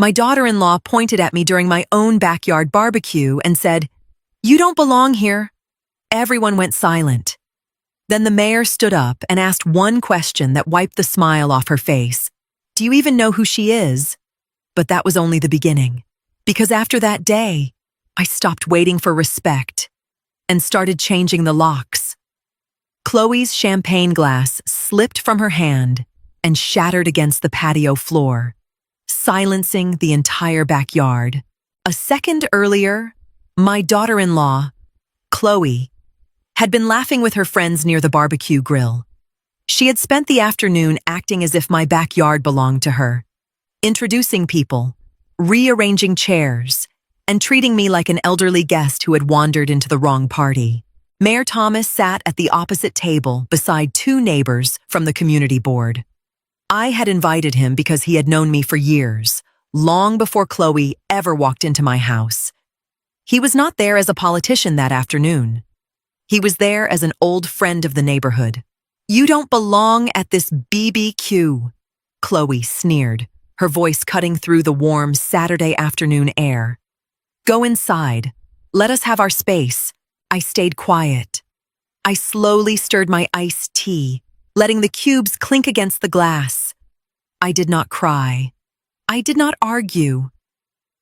My daughter-in-law pointed at me during my own backyard barbecue and said, "You don't belong here." Everyone went silent. Then the mayor stood up and asked one question that wiped the smile off her face. "Do you even know who she is?" But that was only the beginning, because after that day, I stopped waiting for respect and started changing the locks. Chloe's champagne glass slipped from her hand and shattered against the patio floor, silencing the entire backyard. A second earlier, my daughter-in-law, Chloe, had been laughing with her friends near the barbecue grill. She had spent the afternoon acting as if my backyard belonged to her, introducing people, rearranging chairs, and treating me like an elderly guest who had wandered into the wrong party. Mayor Thomas sat at the opposite table beside two neighbors from the community board. I had invited him because he had known me for years, long before Chloe ever walked into my house. He was not there as a politician that afternoon. He was there as an old friend of the neighborhood. "You don't belong at this BBQ," Chloe sneered, her voice cutting through the warm Saturday afternoon air. "Go inside. Let us have our space." I stayed quiet. I slowly stirred my iced tea, letting the cubes clink against the glass. I did not cry. I did not argue.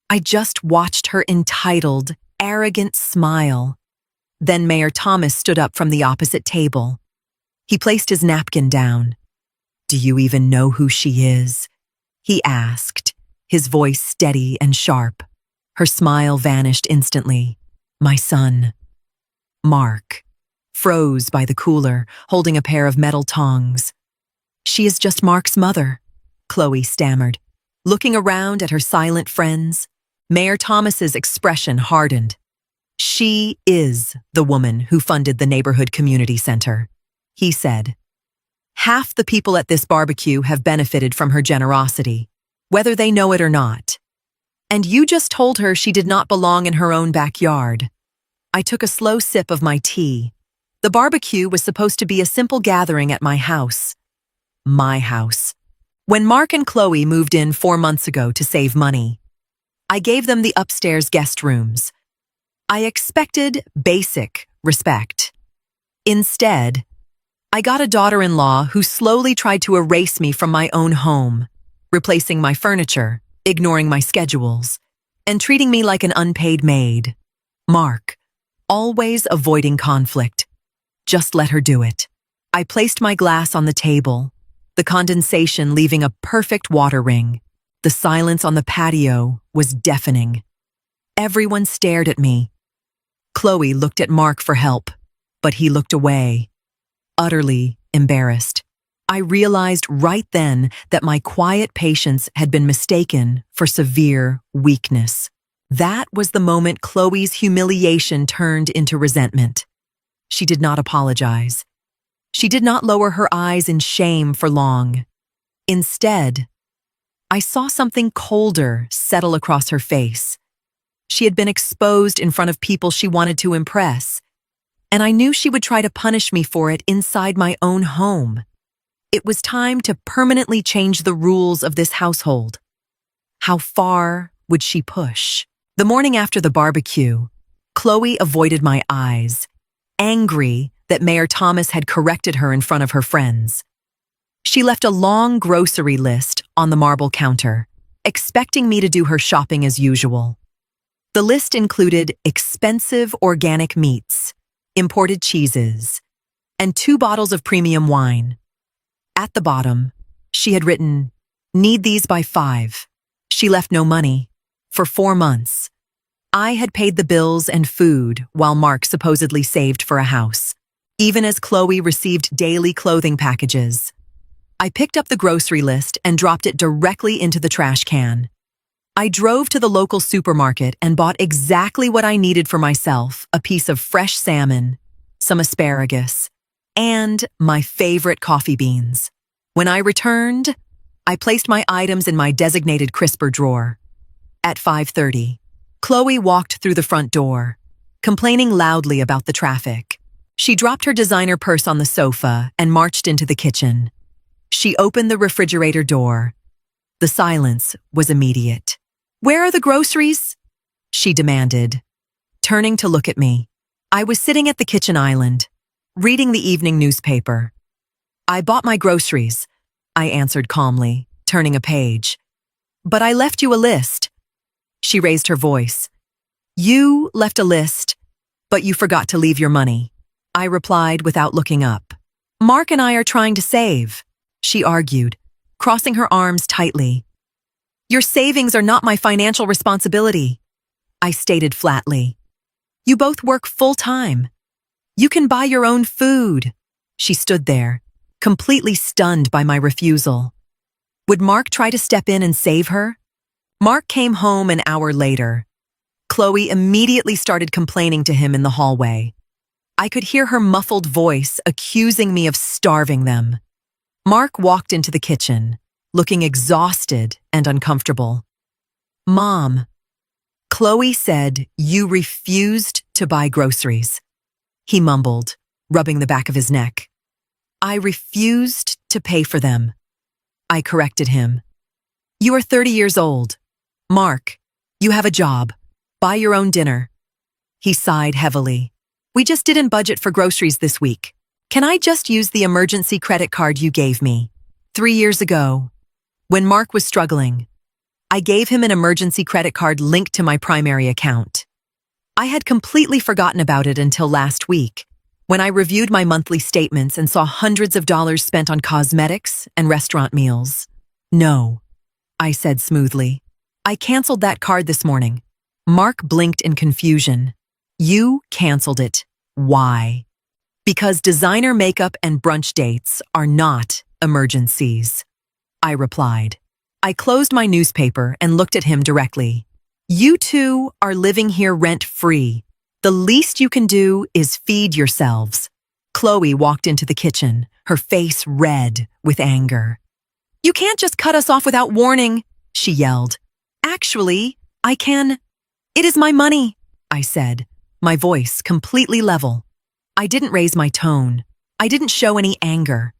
I just watched her entitled, arrogant smile. Then Mayor Thomas stood up from the opposite table. He placed his napkin down. "Do you even know who she is?" he asked, his voice steady and sharp. Her smile vanished instantly. "My son." Mark froze by the cooler, holding a pair of metal tongs. "She is just Mark's mother," Chloe stammered. Looking around at her silent friends, Mayor Thomas's expression hardened. "She is the woman who funded the neighborhood community center," he said. "Half the people at this barbecue have benefited from her generosity, whether they know it or not. And you just told her she did not belong in her own backyard." I took a slow sip of my tea. The barbecue was supposed to be a simple gathering at my house. My house. When Mark and Chloe moved in 4 months ago to save money, I gave them the upstairs guest rooms. I expected basic respect. Instead, I got a daughter-in-law who slowly tried to erase me from my own home, replacing my furniture, ignoring my schedules, and treating me like an unpaid maid. Mark, always avoiding conflict. Just let her do it. I placed my glass on the table, the condensation leaving a perfect water ring. The silence on the patio was deafening. Everyone stared at me. Chloe looked at Mark for help, but he looked away, utterly embarrassed. I realized right then that my quiet patience had been mistaken for severe weakness. That was the moment Chloe's humiliation turned into resentment. She did not apologize. She did not lower her eyes in shame for long. Instead, I saw something colder settle across her face. She had been exposed in front of people she wanted to impress, and I knew she would try to punish me for it inside my own home. It was time to permanently change the rules of this household. How far would she push? The morning after the barbecue, Chloe avoided my eyes, angry that Mayor Thomas had corrected her in front of her friends. She left a long grocery list on the marble counter, expecting me to do her shopping as usual. The list included expensive organic meats, imported cheeses, and 2 bottles of premium wine. At the bottom, she had written, "Need these by 5. She left no money. For 4 months. I had paid the bills and food while Mark supposedly saved for a house. Even as Chloe received daily clothing packages, I picked up the grocery list and dropped it directly into the trash can. I drove to the local supermarket and bought exactly what I needed for myself, a piece of fresh salmon, some asparagus, and my favorite coffee beans. When I returned, I placed my items in my designated crisper drawer. At 5:30, Chloe walked through the front door, complaining loudly about the traffic. She dropped her designer purse on the sofa and marched into the kitchen. She opened the refrigerator door. The silence was immediate. Where are the groceries? She demanded, turning to look at me. I was sitting at the kitchen island, reading the evening newspaper. I bought my groceries, I answered calmly, turning a page. But I left you a list. She raised her voice. You left a list, but you forgot to leave your money. I replied without looking up. Mark and I are trying to save, she argued, crossing her arms tightly. Your savings are not my financial responsibility, I stated flatly. You both work full-time. You can buy your own food. She stood there, completely stunned by my refusal. Would Mark try to step in and save her? Mark came home an hour later. Chloe immediately started complaining to him in the hallway. I could hear her muffled voice accusing me of starving them. Mark walked into the kitchen, looking exhausted and uncomfortable. Mom, Chloe said you refused to buy groceries. He mumbled, rubbing the back of his neck. I refused to pay for them. I corrected him. You are 30 years old. Mark, you have a job. Buy your own dinner. He sighed heavily. We just didn't budget for groceries this week. Can I just use the emergency credit card you gave me 3 years ago? When Mark was struggling, I gave him an emergency credit card linked to my primary account. I had completely forgotten about it until last week, when I reviewed my monthly statements and saw hundreds of dollars spent on cosmetics and restaurant meals. No, I said smoothly. I canceled that card this morning. Mark blinked in confusion. You canceled it. Why? Because designer makeup and brunch dates are not emergencies, I replied. I closed my newspaper and looked at him directly. You two are living here rent-free. The least you can do is feed yourselves. Chloe walked into the kitchen, her face red with anger. You can't just cut us off without warning, she yelled. Actually, I can. It is my money, I said, my voice completely level. I didn't raise my tone. I didn't show any anger.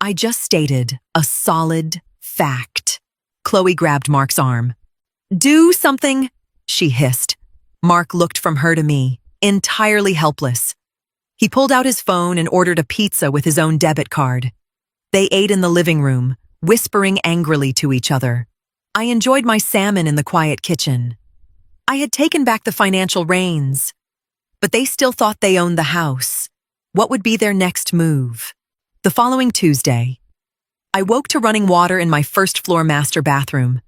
I just stated a solid fact. Chloe grabbed Mark's arm. Do something, she hissed. Mark looked from her to me, entirely helpless. He pulled out his phone and ordered a pizza with his own debit card. They ate in the living room, whispering angrily to each other. I enjoyed my salmon in the quiet kitchen. I had taken back the financial reins, but they still thought they owned the house. What would be their next move? The following Tuesday, I woke to running water in my first-floor master bathroom.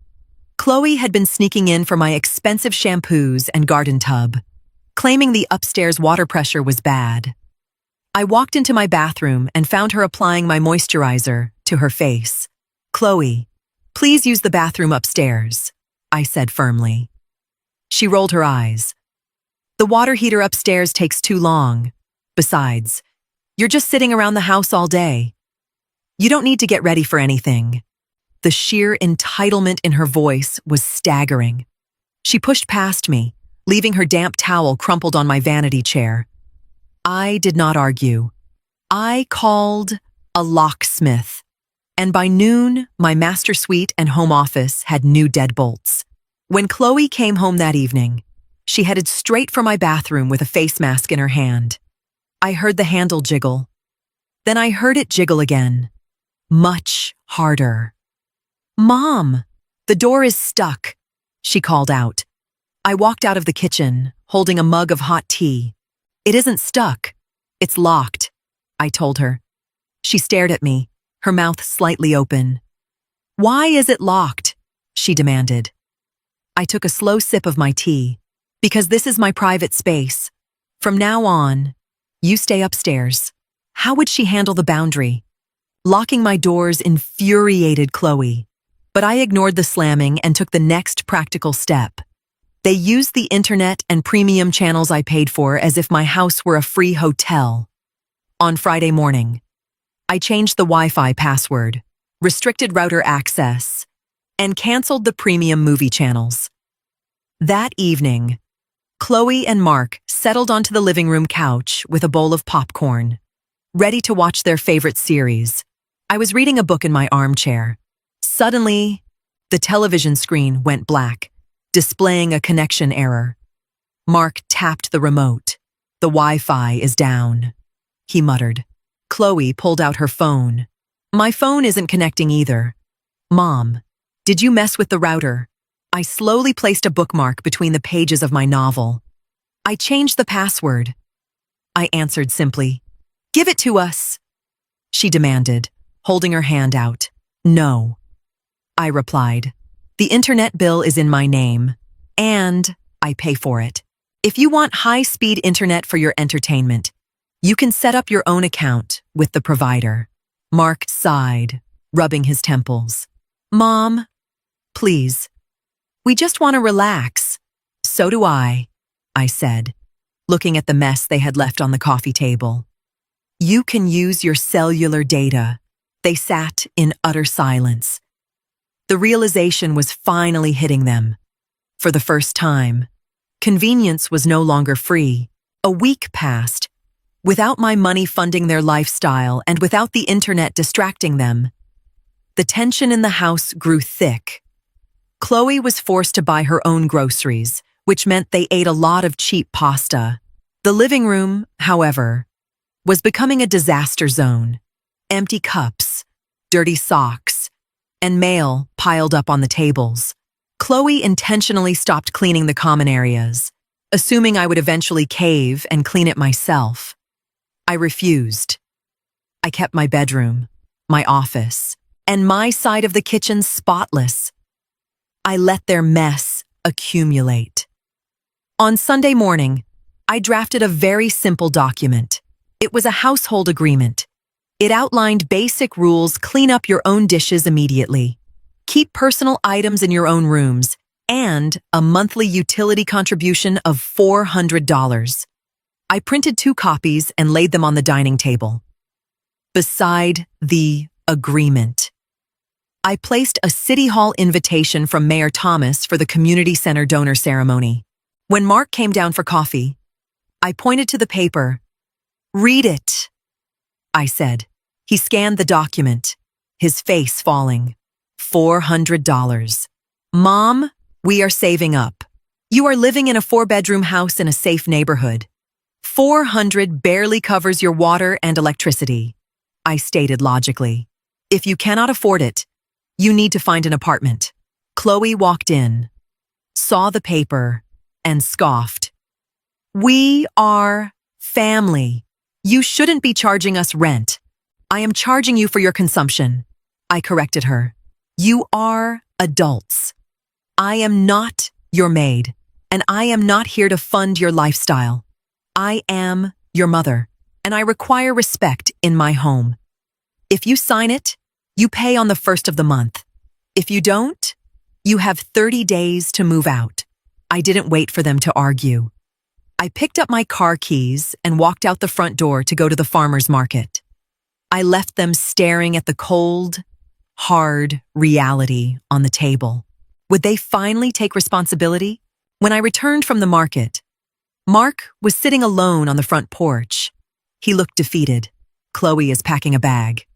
Chloe had been sneaking in for my expensive shampoos and garden tub, claiming the upstairs water pressure was bad. I walked into my bathroom and found her applying my moisturizer to her face. Chloe, please use the bathroom upstairs, I said firmly. She rolled her eyes. The water heater upstairs takes too long. Besides, you're just sitting around the house all day. You don't need to get ready for anything. The sheer entitlement in her voice was staggering. She pushed past me, leaving her damp towel crumpled on my vanity chair. I did not argue. I called a locksmith, and by noon, my master suite and home office had new deadbolts. When Chloe came home that evening, she headed straight for my bathroom with a face mask in her hand. I heard the handle jiggle. Then I heard it jiggle again, much harder. Mom, the door is stuck, she called out. I walked out of the kitchen, holding a mug of hot tea. It isn't stuck. It's locked, I told her. She stared at me, her mouth slightly open. Why is it locked? She demanded. I took a slow sip of my tea. Because this is my private space. From now on, you stay upstairs. How would she handle the boundary? Locking my doors infuriated Chloe, but I ignored the slamming and took the next practical step. They used the internet and premium channels I paid for as if my house were a free hotel. On Friday morning, I changed the Wi-Fi password, restricted router access, and canceled the premium movie channels. That evening, Chloe and Mark settled onto the living room couch with a bowl of popcorn, ready to watch their favorite series. I was reading a book in my armchair. Suddenly, the television screen went black, displaying a connection error. Mark tapped the remote. The Wi-Fi is down, he muttered. Chloe pulled out her phone. My phone isn't connecting either. Mom, did you mess with the router? I slowly placed a bookmark between the pages of my novel. I changed the password. I answered simply, "Give it to us," she demanded, holding her hand out. "No," I replied. "The internet bill is in my name, and I pay for it. If you want high-speed internet for your entertainment, you can set up your own account with the provider." Mark sighed, rubbing his temples. "Mom, please. We just want to relax." "So do I said, looking at the mess they had left on the coffee table. "You can use your cellular data." They sat in utter silence. The realization was finally hitting them. For the first time, convenience was no longer free. A week passed, without my money funding their lifestyle and without the internet distracting them. The tension in the house grew thick. Chloe was forced to buy her own groceries, which meant they ate a lot of cheap pasta. The living room, however, was becoming a disaster zone. Empty cups, dirty socks, and mail piled up on the tables. Chloe intentionally stopped cleaning the common areas, assuming I would eventually cave and clean it myself. I refused. I kept my bedroom, my office, and my side of the kitchen spotless. I let their mess accumulate. On Sunday morning, I drafted a very simple document. It was a household agreement. It outlined basic rules: clean up your own dishes immediately, keep personal items in your own rooms, and a monthly utility contribution of $400. I printed 2 copies and laid them on the dining table. Beside the agreement, I placed a City Hall invitation from Mayor Thomas for the community center donor ceremony. When Mark came down for coffee, I pointed to the paper. "Read it," I said. He scanned the document, his face falling. $400. "Mom, we are saving up. You are living in a 4-bedroom house in a safe neighborhood. $400 barely covers your water and electricity," I stated logically. "If you cannot afford it, you need to find an apartment." Chloe walked in, saw the paper, and scoffed. "We are family. You shouldn't be charging us rent. I am charging you for your consumption," I corrected her. "You are adults. I am not your maid, and I am not here to fund your lifestyle. I am your mother, and I require respect in my home. If you sign it, you pay on the 1st of the month. If you don't, you have 30 days to move out." I didn't wait for them to argue. I picked up my car keys and walked out the front door to go to the farmer's market. I left them staring at the cold, hard reality on the table. Would they finally take responsibility? When I returned from the market, Mark was sitting alone on the front porch. He looked defeated. "Chloe is packing a bag,"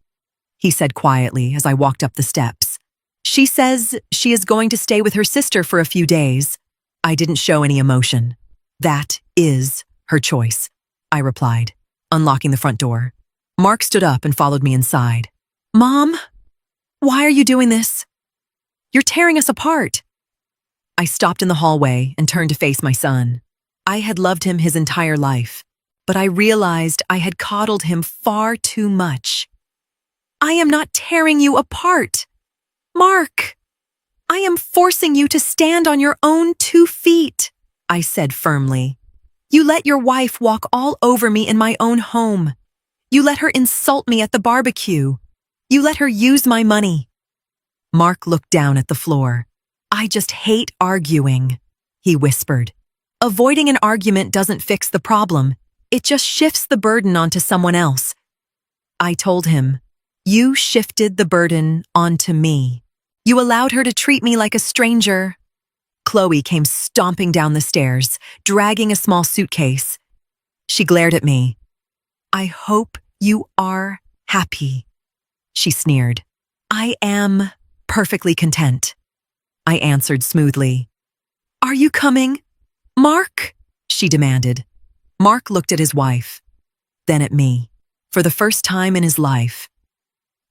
he said quietly as I walked up the steps. "She says she is going to stay with her sister for a few days." I didn't show any emotion. "That is her choice," I replied, unlocking the front door. Mark stood up and followed me inside. "Mom, why are you doing this? You're tearing us apart." I stopped in the hallway and turned to face my son. I had loved him his entire life, but I realized I had coddled him far too much. "I am not tearing you apart. Mark, I am forcing you to stand on your own 2 feet," I said firmly. "You let your wife walk all over me in my own home. You let her insult me at the barbecue. You let her use my money." Mark looked down at the floor. "I just hate arguing," he whispered. "Avoiding an argument doesn't fix the problem. It just shifts the burden onto someone else." I told him, "You shifted the burden onto me. You allowed her to treat me like a stranger." Chloe came stomping down the stairs, dragging a small suitcase. She glared at me. "I hope you are happy," she sneered. "I am perfectly content," I answered smoothly. Are you coming, Mark? She demanded. Mark looked at his wife, then at me. For the first time in his life,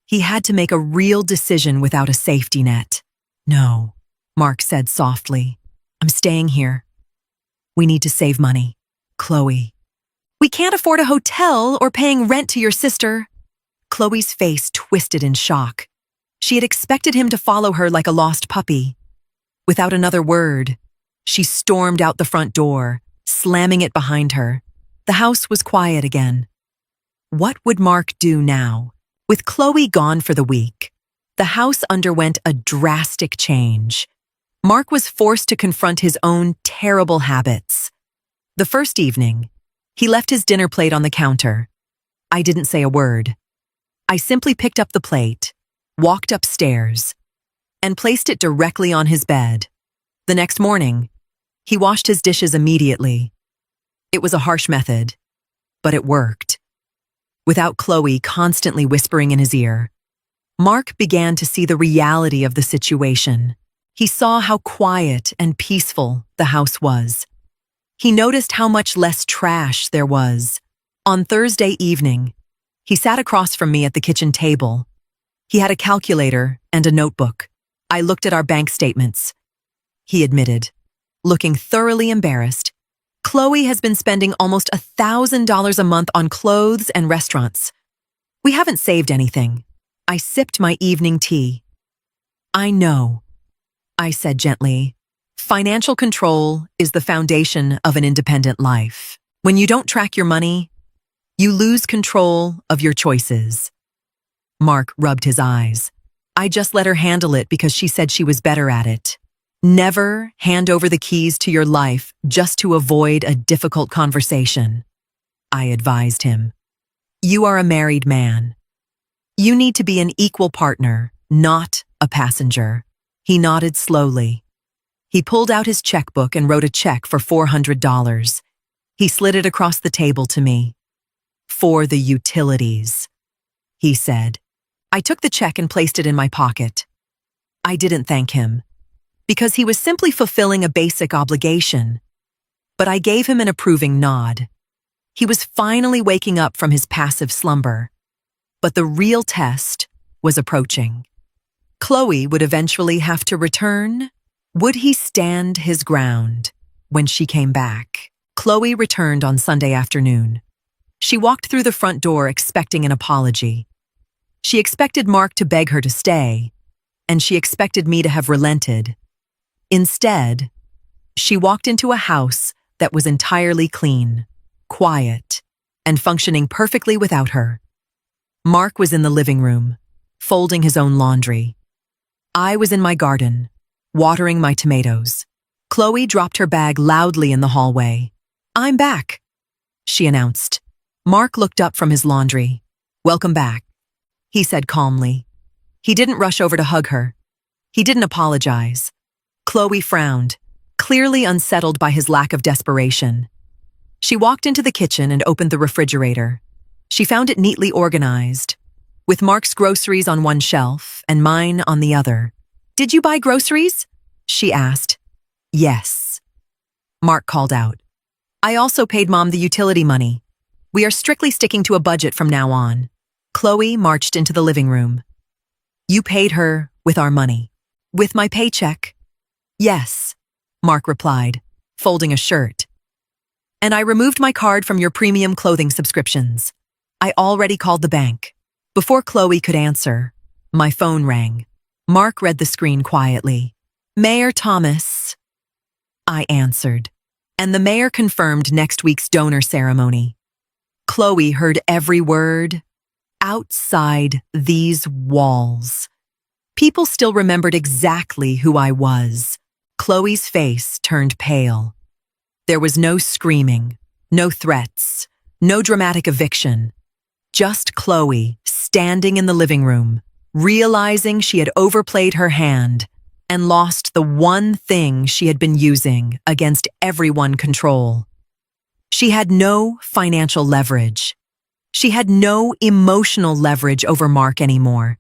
he had to make a real decision without a safety net. No, Mark said softly. I'm staying here. We need to save money. Chloe. We can't afford a hotel or paying rent to your sister. Chloe's face twisted in shock. She had expected him to follow her like a lost puppy. Without another word, she stormed out the front door, slamming it behind her. The house was quiet again. What would Mark do now? With Chloe gone for the week, the house underwent a drastic change. Mark was forced to confront his own terrible habits. The first evening, he left his dinner plate on the counter. I didn't say a word. I simply picked up the plate, walked upstairs, and placed it directly on his bed. The next morning, he washed his dishes immediately. It was a harsh method, but it worked. Without Chloe constantly whispering in his ear, Mark began to see the reality of the situation. He saw how quiet and peaceful the house was. He noticed how much less trash there was. On Thursday evening, he sat across from me at the kitchen table. He had a calculator and a notebook. I looked at our bank statements. He admitted, looking thoroughly embarrassed, Chloe has been spending almost $1,000 a month on clothes and restaurants. We haven't saved anything. I sipped my evening tea. I know, I said gently. Financial control is the foundation of an independent life. When you don't track your money, you lose control of your choices. Mark rubbed his eyes. I just let her handle it because she said she was better at it. Never hand over the keys to your life just to avoid a difficult conversation, I advised him. You are a married man. You need to be an equal partner, not a passenger. He nodded slowly. He pulled out his checkbook and wrote a check for $400. He slid it across the table to me. For the utilities, he said. I took the check and placed it in my pocket. I didn't thank him, because he was simply fulfilling a basic obligation. But I gave him an approving nod. He was finally waking up from his passive slumber. But the real test was approaching. Chloe would eventually have to return. Would he stand his ground when she came back? Chloe returned on Sunday afternoon. She walked through the front door expecting an apology. She expected Mark to beg her to stay, and she expected me to have relented. Instead, she walked into a house that was entirely clean, quiet, and functioning perfectly without her. Mark was in the living room, folding his own laundry. I was in my garden, watering my tomatoes. Chloe dropped her bag loudly in the hallway. I'm back, she announced. Mark looked up from his laundry. Welcome back, he said calmly. He didn't rush over to hug her. He didn't apologize. Chloe frowned, clearly unsettled by his lack of desperation. She walked into the kitchen and opened the refrigerator. She found it neatly organized, with Mark's groceries on one shelf and mine on the other. Did you buy groceries? She asked. Yes, Mark called out. I also paid Mom the utility money. We are strictly sticking to a budget from now on. Chloe marched into the living room. You paid her with our money. With my paycheck? Yes, Mark replied, folding a shirt. And I removed my card from your premium clothing subscriptions. I already called the bank. Before Chloe could answer, my phone rang. Mark read the screen quietly. Mayor Thomas. I answered, and the mayor confirmed next week's donor ceremony. Chloe heard every word. Outside these walls, people still remembered exactly who I was. Chloe's face turned pale. There was no screaming, no threats, no dramatic eviction. Just Chloe standing in the living room, realizing she had overplayed her hand and lost the one thing she had been using against everyone control. She had no financial leverage. She had no emotional leverage over Mark anymore.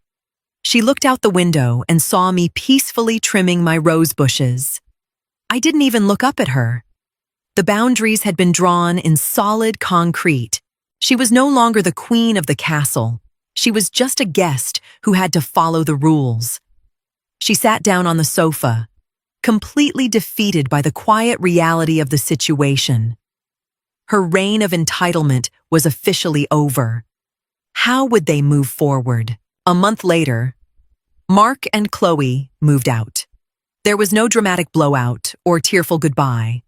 She looked out the window and saw me peacefully trimming my rose bushes. I didn't even look up at her. The boundaries had been drawn in solid concrete. She was no longer the queen of the castle. She was just a guest who had to follow the rules. She sat down on the sofa, completely defeated by the quiet reality of the situation. Her reign of entitlement was officially over. How would they move forward? A month later, Mark and Chloe moved out. There was no dramatic blowout or tearful goodbye.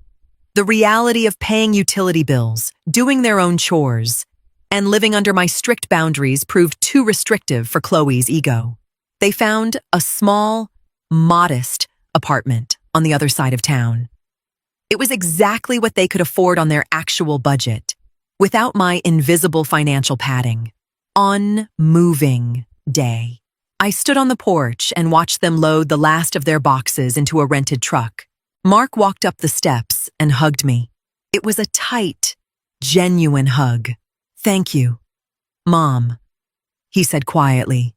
The reality of paying utility bills, doing their own chores, and living under my strict boundaries proved too restrictive for Chloe's ego. They found a small, modest apartment on the other side of town. It was exactly what they could afford on their actual budget, without my invisible financial padding. On moving day, I stood on the porch and watched them load the last of their boxes into a rented truck. Mark walked up the steps and hugged me. It was a tight, genuine hug. "Thank you, Mom," he said quietly,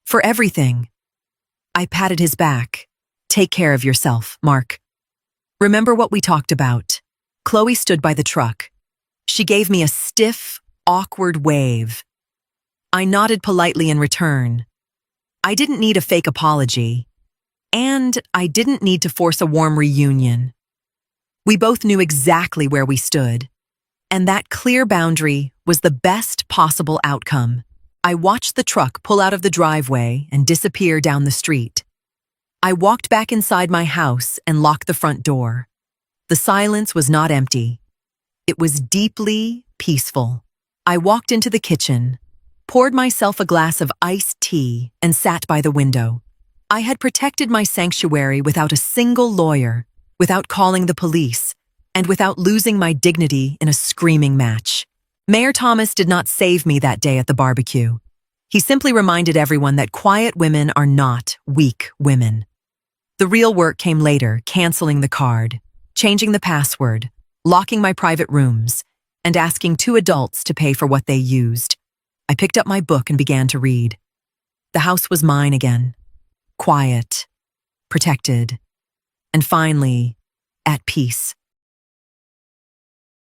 "for everything." I patted his back. "Take care of yourself, Mark. Remember what we talked about." Chloe stood by the truck. She gave me a stiff, awkward wave. I nodded politely in return. I didn't need a fake apology, and I didn't need to force a warm reunion. We both knew exactly where we stood, and that clear boundary was the best possible outcome. I watched the truck pull out of the driveway and disappear down the street. I walked back inside my house and locked the front door. The silence was not empty. It was deeply peaceful. I walked into the kitchen, poured myself a glass of iced tea, and sat by the window. I had protected my sanctuary without a single lawyer, without calling the police, and without losing my dignity in a screaming match. Mayor Thomas did not save me that day at the barbecue. He simply reminded everyone that quiet women are not weak women. The real work came later, canceling the card, changing the password, locking my private rooms, and asking 2 adults to pay for what they used. I picked up my book and began to read. The house was mine again, quiet, protected, and finally, at peace.